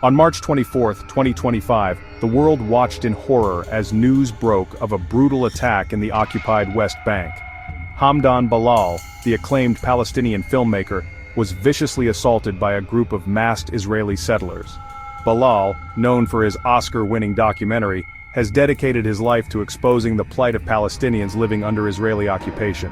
On March 24, 2025, the world watched in horror as news broke of a brutal attack in the occupied West Bank. Hamdan Bilal, the acclaimed Palestinian filmmaker, was viciously assaulted by a group of masked Israeli settlers. Bilal, known for his Oscar-winning documentary, has dedicated his life to exposing the plight of Palestinians living under Israeli occupation.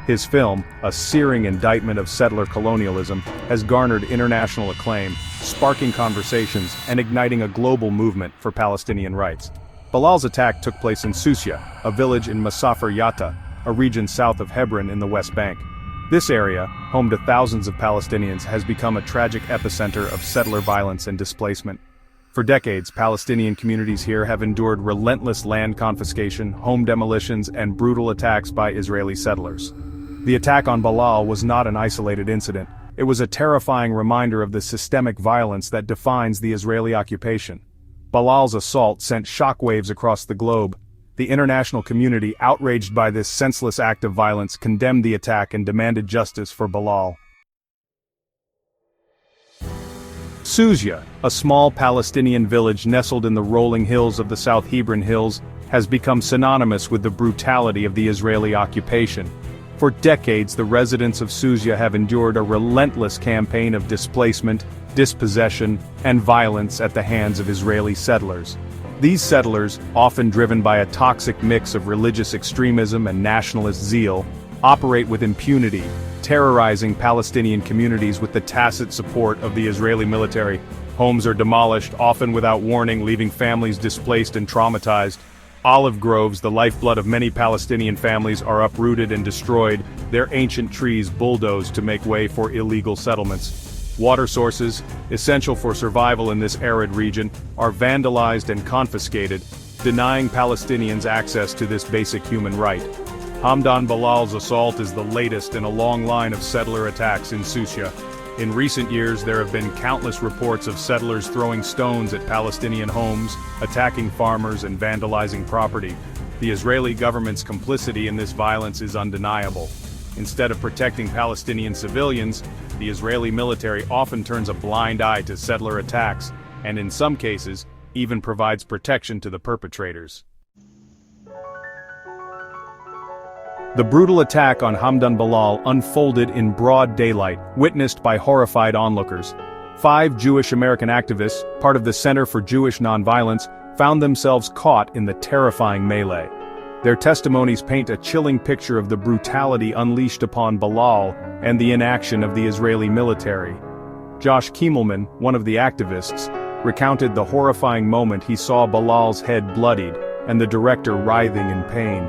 His film, a searing indictment of settler colonialism, has garnered international acclaim, sparking conversations and igniting a global movement for Palestinian rights. Bilal's attack took place in Susia, a village in Masafer Yatta, a region south of Hebron in the West Bank. This area, home to thousands of Palestinians, has become a tragic epicenter of settler violence and displacement. For decades, Palestinian communities here have endured relentless land confiscation, home demolitions, and brutal attacks by Israeli settlers. The attack on Bilal was not an isolated incident. It was a terrifying reminder of the systemic violence that defines the Israeli occupation. Bilal's assault sent shockwaves across the globe. The international community, outraged by this senseless act of violence, condemned the attack and demanded justice for Bilal. Susia, a small Palestinian village nestled in the rolling hills of the South Hebron Hills, has become synonymous with the brutality of the Israeli occupation. For decades, the residents of Susia have endured a relentless campaign of displacement, dispossession, and violence at the hands of Israeli settlers. These settlers, often driven by a toxic mix of religious extremism and nationalist zeal, operate with impunity, terrorizing Palestinian communities with the tacit support of the Israeli military. Homes are demolished, often without warning, leaving families displaced and traumatized. Olive groves, the lifeblood of many Palestinian families, are uprooted and destroyed, their ancient trees bulldozed to make way for illegal settlements. Water sources, essential for survival in this arid region, are vandalized and confiscated, denying Palestinians access to this basic human right. Hamdan Bilal's assault is the latest in a long line of settler attacks in Susia. In recent years, there have been countless reports of settlers throwing stones at Palestinian homes, attacking farmers, and vandalizing property. The Israeli government's complicity in this violence is undeniable. Instead of protecting Palestinian civilians, the Israeli military often turns a blind eye to settler attacks, and in some cases, even provides protection to the perpetrators. The brutal attack on Hamdan Bilal unfolded in broad daylight, witnessed by horrified onlookers. 5 Jewish American activists, part of the Center for Jewish Nonviolence, found themselves caught in the terrifying melee. Their testimonies paint a chilling picture of the brutality unleashed upon Bilal and the inaction of the Israeli military. Josh Kiemelman, one of the activists, recounted the horrifying moment he saw Bilal's head bloodied and the director writhing in pain.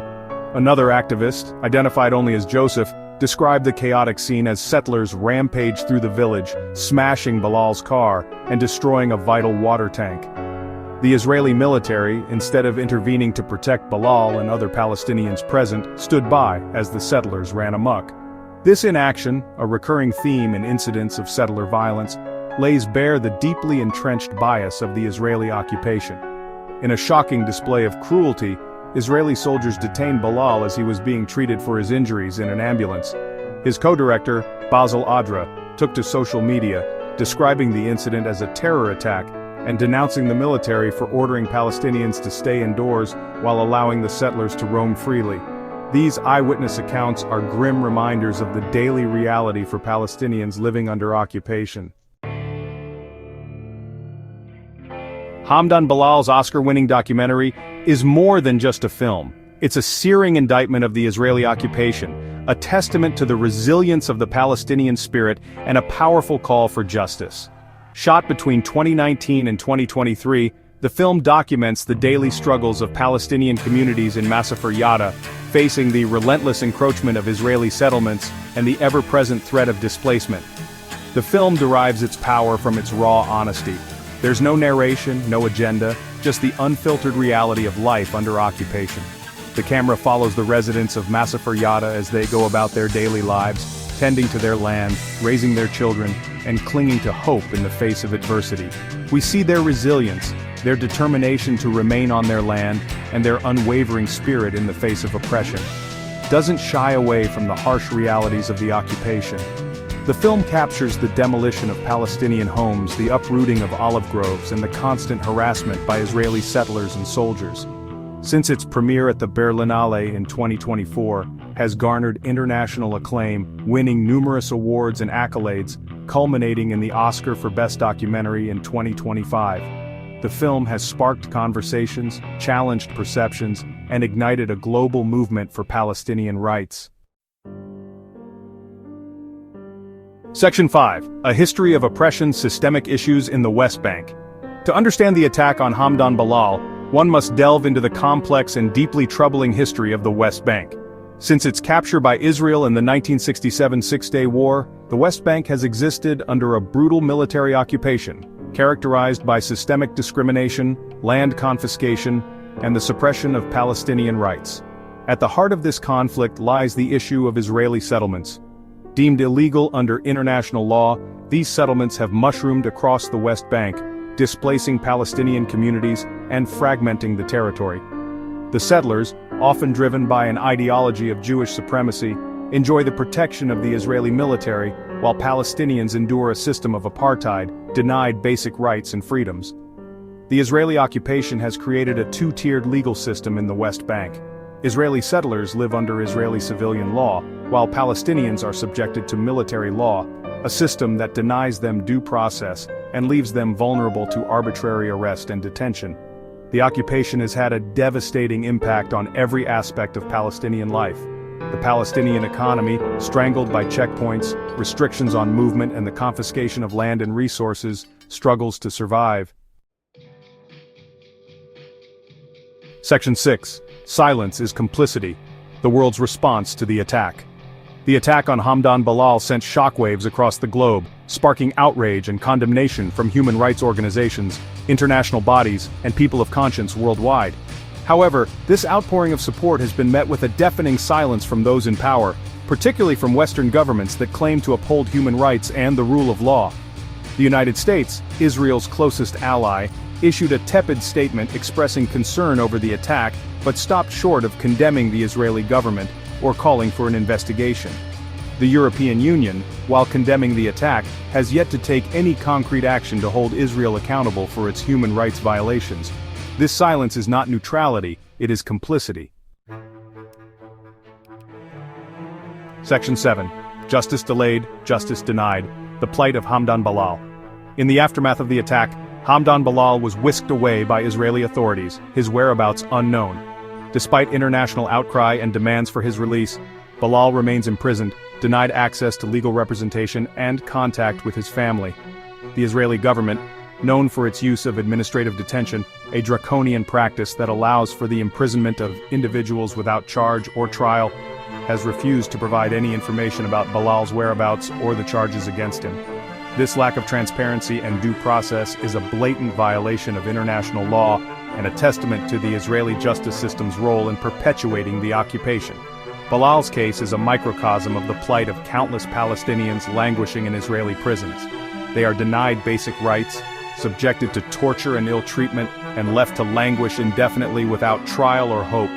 Another activist, identified only as Joseph, described the chaotic scene as settlers rampaged through the village, smashing Bilal's car and destroying a vital water tank. The Israeli military, instead of intervening to protect Bilal and other Palestinians present, stood by as the settlers ran amok. This inaction, a recurring theme in incidents of settler violence, lays bare the deeply entrenched bias of the Israeli occupation. In a shocking display of cruelty, Israeli soldiers detained Bilal as he was being treated for his injuries in an ambulance. His co-director, Basil Adra, took to social media, describing the incident as a terror attack and denouncing the military for ordering Palestinians to stay indoors while allowing the settlers to roam freely. These eyewitness accounts are grim reminders of the daily reality for Palestinians living under occupation. Hamdan Bilal's Oscar-winning documentary is more than just a film. It's a searing indictment of the Israeli occupation, a testament to the resilience of the Palestinian spirit, and a powerful call for justice. Shot between 2019 and 2023, the film documents the daily struggles of Palestinian communities in Masafer Yatta, facing the relentless encroachment of Israeli settlements and the ever-present threat of displacement. The film derives its power from its raw honesty. There's no narration, no agenda, just the unfiltered reality of life under occupation. The camera follows the residents of Masafer Yatta as they go about their daily lives, tending to their land, raising their children, and clinging to hope in the face of adversity. We see their resilience, their determination to remain on their land, and their unwavering spirit in the face of oppression. Doesn't shy away from the harsh realities of the occupation. The film captures the demolition of Palestinian homes, the uprooting of olive groves, and the constant harassment by Israeli settlers and soldiers. Since its premiere at the Berlinale in 2024, has garnered international acclaim, winning numerous awards and accolades, culminating in the Oscar for Best Documentary in 2025. The film has sparked conversations, challenged perceptions, and ignited a global movement for Palestinian rights. Section 5. A History of Oppression, Systemic Issues in the West Bank. To understand the attack on Hamdan Bilal, one must delve into the complex and deeply troubling history of the West Bank. Since its capture by Israel in the 1967 Six-Day War, the West Bank has existed under a brutal military occupation, characterized by systemic discrimination, land confiscation, and the suppression of Palestinian rights. At the heart of this conflict lies the issue of Israeli settlements. Deemed illegal under international law, these settlements have mushroomed across the West Bank, displacing Palestinian communities and fragmenting the territory. The settlers, often driven by an ideology of Jewish supremacy, enjoy the protection of the Israeli military, while Palestinians endure a system of apartheid, denied basic rights and freedoms. The Israeli occupation has created a two-tiered legal system in the West Bank. Israeli settlers live under Israeli civilian law, while Palestinians are subjected to military law, a system that denies them due process and leaves them vulnerable to arbitrary arrest and detention. The occupation has had a devastating impact on every aspect of Palestinian life. The Palestinian economy, strangled by checkpoints, restrictions on movement, and the confiscation of land and resources, struggles to survive. Section 6. Silence is complicity. The world's response to the attack. The attack on Hamdan Bilal sent shockwaves across the globe, sparking outrage and condemnation from human rights organizations, international bodies, and people of conscience worldwide. However, this outpouring of support has been met with a deafening silence from those in power, particularly from Western governments that claim to uphold human rights and the rule of law. The United States, Israel's closest ally, issued a tepid statement expressing concern over the attack, but stopped short of condemning the Israeli government or calling for an investigation. The European Union, while condemning the attack, has yet to take any concrete action to hold Israel accountable for its human rights violations. This silence is not neutrality, it is complicity. Section 7. Justice delayed, justice denied. The plight of Hamdan Bilal. In the aftermath of the attack, Hamdan Bilal was whisked away by Israeli authorities, his whereabouts unknown. Despite international outcry and demands for his release, Bilal remains imprisoned, denied access to legal representation and contact with his family. The Israeli government, known for its use of administrative detention, a draconian practice that allows for the imprisonment of individuals without charge or trial, has refused to provide any information about Bilal's whereabouts or the charges against him. This lack of transparency and due process is a blatant violation of international law and a testament to the Israeli justice system's role in perpetuating the occupation. Bilal's case is a microcosm of the plight of countless Palestinians languishing in Israeli prisons. They are denied basic rights, subjected to torture and ill treatment, and left to languish indefinitely without trial or hope.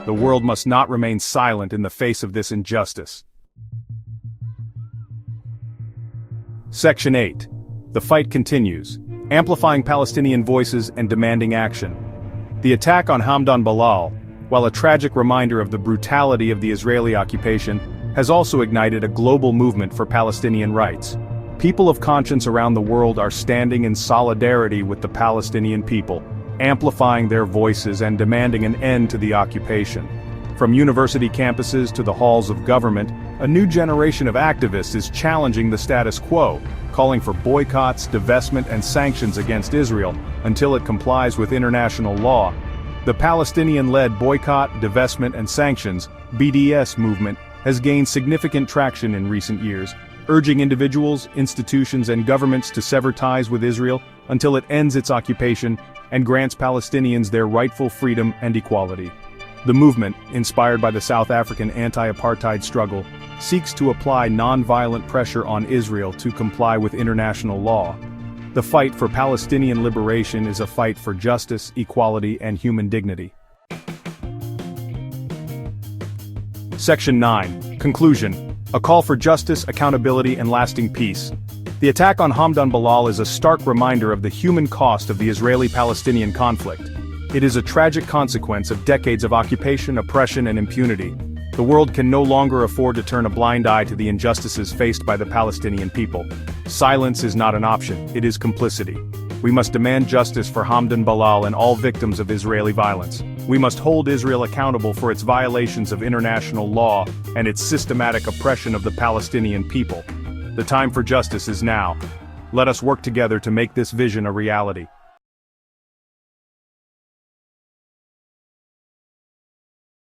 The world must not remain silent in the face of this injustice. Section 8. The fight continues, amplifying Palestinian voices and demanding action. The attack on Hamdan Bilal, while a tragic reminder of the brutality of the Israeli occupation, has also ignited a global movement for Palestinian rights. People of conscience around the world are standing in solidarity with the Palestinian people, amplifying their voices and demanding an end to the occupation. From university campuses to the halls of government, a new generation of activists is challenging the status quo, calling for boycotts, divestment, and sanctions against Israel until it complies with international law. The Palestinian-led Boycott, Divestment, and Sanctions (BDS) movement has gained significant traction in recent years, urging individuals, institutions, and governments to sever ties with Israel until it ends its occupation and grants Palestinians their rightful freedom and equality. The movement, inspired by the South African anti-apartheid struggle, seeks to apply non-violent pressure on Israel to comply with international law. The fight for Palestinian liberation is a fight for justice, equality, and human dignity. Section 9. Conclusion. A call for justice, accountability, and lasting peace. The attack on Hamdan Bilal is a stark reminder of the human cost of the Israeli-Palestinian conflict. It is a tragic consequence of decades of occupation, oppression, and impunity. The world can no longer afford to turn a blind eye to the injustices faced by the Palestinian people. Silence is not an option, it is complicity. We must demand justice for Hamdan Bilal and all victims of Israeli violence. We must hold Israel accountable for its violations of international law and its systematic oppression of the Palestinian people. The time for justice is now. Let us work together to make this vision a reality.